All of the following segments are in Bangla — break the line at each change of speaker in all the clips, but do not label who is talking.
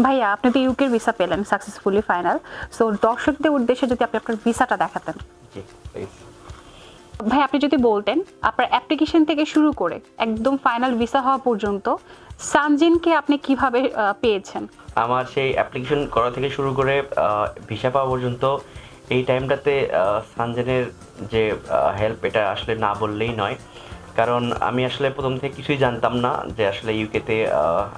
ভাইয়া আপনি তো ইউকের ভিসা পেলেন সাকসেসফুলি ফাইনাল, সো দর্শকদের উদ্দেশ্যে যদি আপনি আপনার ভিসাটা দেখাতেন।
জি প্লিজ।
ভাই আপনি যদি বলতেন আপনার অ্যাপ্লিকেশন থেকে শুরু করে একদম ফাইনাল ভিসা হওয়া পর্যন্ত সানজিনকে আপনি কিভাবে পেয়েছেন?
আমার সেই অ্যাপ্লিকেশন করা থেকে শুরু করে ভিসা পাওয়া পর্যন্ত এই টাইমটাতে সানজেনের যে হেল্প, এটা আসলে না বললেই নয়। কারণ আমি আসলে প্রথম থেকে কিছুই জানতাম না যে আসলে ইউকেতে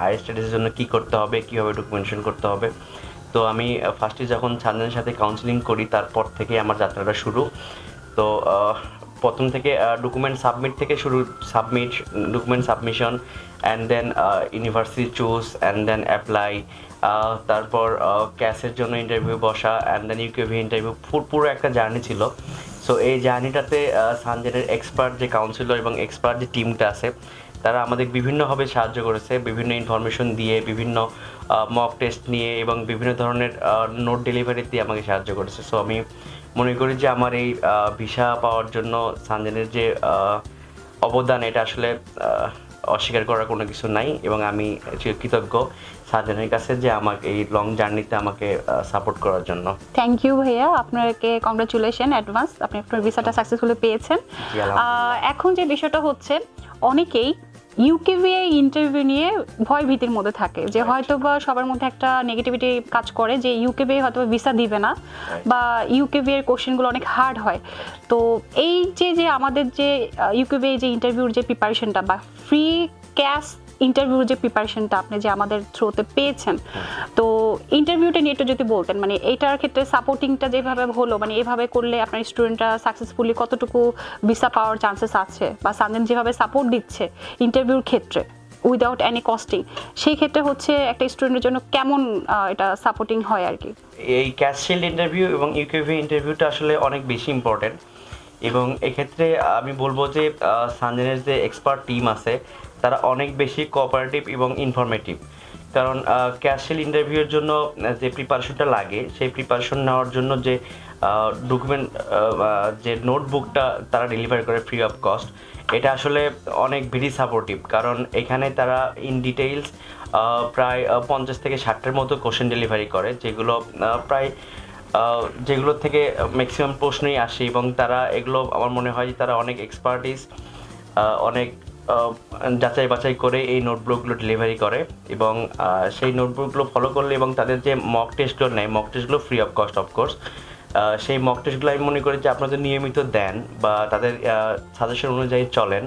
হায়ার স্টাডিজের জন্য কী করতে হবে, কীভাবে ডকুমেন্টেশন করতে হবে। তো আমি ফার্স্টে যখন সানজেনের সাথে কাউন্সিলিং করি তারপর থেকে আমার যাত্রাটা শুরু। তো প্রথম থেকে ডকুমেন্ট সাবমিট থেকে শুরু, document submission, and then university choose, and then apply, তারপর ক্যাসের জন্য ইন্টারভিউ বসা, অ্যান্ড দেন ইউকেভি ইন্টারভিউ, পুরো একটা জার্নি ছিল। সো এই জার্নিটাতে সানজেনের এক্সপার্ট যে কাউন্সিলর এবং এক্সপার্ট যে টিমটা আছে, তারা আমাদের বিভিন্নভাবে সাহায্য করেছে, বিভিন্ন ইনফরমেশন দিয়ে, বিভিন্ন মক টেস্ট নিয়ে এবং বিভিন্ন ধরনের নোট ডেলিভারি দিয়ে আমাকে সাহায্য করেছে। সো আমি মনে করি যে আমার এই ভিসা পাওয়ার জন্য সানজেনের যে অবদান, এটা আসলে অস্বীকার করার কোনো কিছু নাই, এবং আমি কৃতজ্ঞ সানজেনের কাছে যে আমাকে এই লং জার্নিতে আমাকে সাপোর্ট করার জন্য।
থ্যাংক ইউ ভাইয়া, আপনাকে কংগ্রাচুলেশন অ্যাডভান্স, আপনি আপনার ভিসাটা সাকসেসফুলি পেয়েছেন।
জি, আলহামদুলিল্লাহ।
এখন যে বিষয়টা হচ্ছে, অনেকেই ইউকেভিএ ইন্টারভিউ নিয়ে ভয় ভীতির মধ্যে থাকে যে হয়তো বা সবার মধ্যে একটা নেগেটিভিটি কাজ করে যে ইউকেভিএ হয়তো ভিসা দিবে না, বা ইউকেভিএর কোশ্চেনগুলো অনেক হার্ড হয়। তো এই যে আমাদের যে ইউকেভিএ যে ইন্টারভিউর যে প্রিপারেশনটা বা ফ্রি ক্যাশ ইন্টারভিউর যে প্রিপারেশনটা আপনি যে আমাদের থ্রুতে পেয়েছেন, তো ইন্টারভিউটা নিয়ে একটু যদি বলতেন, মানে এইটার ক্ষেত্রে সাপোর্টিংটা যেভাবে হলো, মানে এভাবে করলে আপনার স্টুডেন্টরা সাকসেসফুলি কতটুকু ভিসা পাওয়ার চান্সেস আছে, বা সানজেন যেভাবে সাপোর্ট দিচ্ছে ইন্টারভিউর ক্ষেত্রে উইদাউট এনি কস্টিং, সেই ক্ষেত্রে হচ্ছে একটা স্টুডেন্টের জন্য কেমন এটা সাপোর্টিং হয় আর কি?
এই ক্যাশ শিল্ড ইন্টারভিউ এবং ইউকেভি ইন্টারভিউটা আসলে অনেক বেশি ইম্পর্টেন্ট, এবং এক্ষেত্রে আমি বলবো যে সানজেনের যে এক্সপার্ট টিম আছে তারা অনেক বেশি কোঅপারেটিভ এবং ইনফরমেটিভ। কারণ ক্যাশিল ইন্টারভিউয়ের জন্য যে প্রিপারেশনটা লাগে, সেই প্রিপারেশন নেওয়ার জন্য যে ডকুমেন্ট, যে নোটবুকটা তারা ডেলিভার করে ফ্রি অফ কস্ট, এটা আসলে অনেক ভেরি সাপোর্টিভ। কারণ এখানে তারা ইন ডিটেইলস প্রায় 50 থেকে 60টার মতো কোশ্চেন ডেলিভারি করে, যেগুলো প্রায় যেগুলো থেকে ম্যাক্সিমাম প্রশ্নই আসে, এবং তারা এগুলো আমার মনে হয় যে তারা অনেক এক্সপার্টিস, অনেক যাচাই বাছাই করে এই নোটবুকগুলো ডেলিভারি করে, এবং সেই নোটবুকগুলো ফলো করলে এবং তাদের যে মক টেস্টগুলো নেয়, মক টেস্টগুলো ফ্রি অফ কস্ট অফকোর্স, সেই মক টেস্টগুলো আমি মনে করি যে আপনাদের নিয়মিত দেন বা তাদের সাজেশন অনুযায়ী চলেন,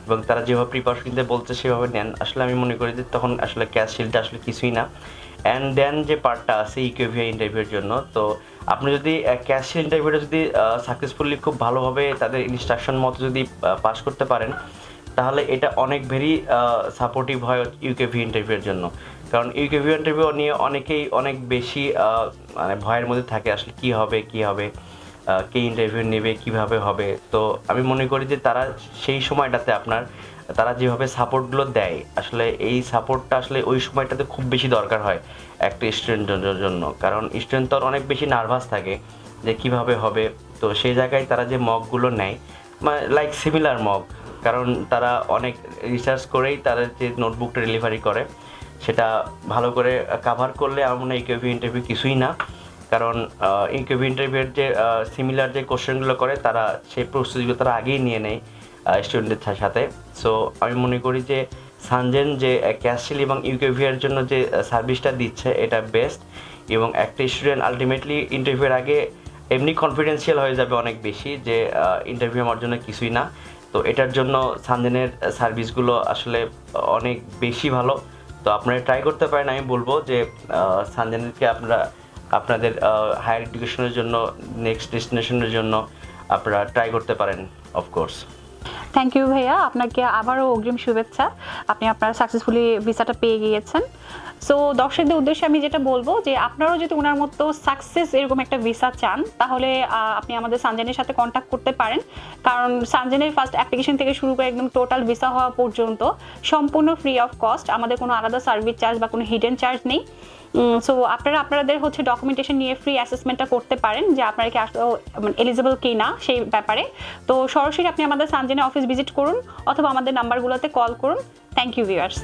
এবং তারা যেভাবে প্রিপারেশন নিতে বলছে সেভাবে নেন, আসলে আমি মনে করি যে তখন আসলে ক্যাশ শিল্ডটা আসলে কিছুই না। অ্যান্ড দেন যে পার্টটা আছে ইউকেভিএ ইন্টারভিউর জন্য, তো আপনি যদি ক্যাশ শিল্ড ইন্টারভিউটা যদি সাকসেসফুলি খুব ভালোভাবে তাদের ইনস্ট্রাকশন মতো যদি পাস করতে পারেন, তাহলে এটা অনেক ভেরি সাপোর্টিভ হয় ইউকেভি ইন্টারভিউর জন্য। কারণ ইউকেভি ইন্টারভিউ নিয়ে অনেকেই অনেক বেশি মানে ভয়ের মধ্যে থাকে, আসলে কী হবে কে ইন্টারভিউ নেবে, কিভাবে হবে। তো আমি মনে করি যে তারা সেই সময়টাতে তারা যেভাবে সাপোর্টগুলো দেয়, আসলে এই সাপোর্টটা আসলে ওই সময়টাতে খুব বেশি দরকার হয় একটা স্টুডেন্টের জন্য। কারণ স্টুডেন্ট তো অনেক বেশি নার্ভাস থাকে যে কিভাবে হবে। তো সেই জায়গায় তারা যে মকগুলো নেয়, মানে লাইক সিমিলার মক, কারণ তারা অনেক রিসার্চ করেই তারা যে নোটবুকটা ডেলিভারি করে সেটা ভালো করে কাভার করলে আমার মনে হয় ইউকেভি ইন্টারভিউ কিছুই না। কারণ ইউকেভি ইন্টারভিউয়ের যে সিমিলার যে কোশ্চেনগুলো করে, তারা সেই প্রস্তুতিগুলো তারা আগেই নিয়ে নেয় স্টুডেন্টদের সাথে। সো আমি মনে করি যে সানজেন যে ক্যাশিল এবং ইউকেভির জন্য যে সার্ভিসটা দিচ্ছে এটা বেস্ট, এবং একটা স্টুডেন্ট আলটিমেটলি ইন্টারভিউয়ের আগে এমনি কনফিডেন্সিয়াল হয়ে যাবে অনেক বেশি যে ইন্টারভিউ আমার জন্য কিছুই না। তো এটার জন্য সানজেনের সার্ভিসগুলো আসলে অনেক বেশি ভালো। তো আপনারা ট্রাই করতে পারেন, আমি বলবো যে সানজেনকে আপনারা আপনাদের হায়ার এডুকেশনের জন্য, নেক্সট ডেস্টিনেশনের জন্য আপনারা ট্রাই করতে পারেন অফকোর্স।
থ্যাংক ইউ ভাইয়া, আপনাকে আবারও অগ্রিম শুভেচ্ছা, আপনি আপনার সাকসেসফুলি ভিসাটা পেয়ে গিয়েছেন। সো দর্শকদের উদ্দেশ্যে আমি যেটা বলবো যে আপনারাও যদি ওনার মতো সাকসেস এরকম একটা ভিসা চান, তাহলে আপনি আমাদের সানজেনের সাথে কন্ট্যাক্ট করতে পারেন। কারণ সানজেনের ফার্স্ট অ্যাপ্লিকেশন থেকে শুরু করে একদম টোটাল ভিসা হওয়া পর্যন্ত সম্পূর্ণ ফ্রি অফ কস্ট, আমাদের কোনো আলাদা সার্ভিস চার্জ বা কোনো হিডেন চার্জ নেই। সো আপনারা আপনাদের হচ্ছে ডকুমেন্টেশন নিয়ে ফ্রি অ্যাসেসমেন্টটা করতে পারেন যে আপনারা কি আসলে এলিজিবল কি না সেই ব্যাপারে। তো সরাসরি আপনি আমাদের সানজেনের অফিস ভিজিট করুন অথবা আমাদের নাম্বারগুলোতে কল করুন। Thank you viewers.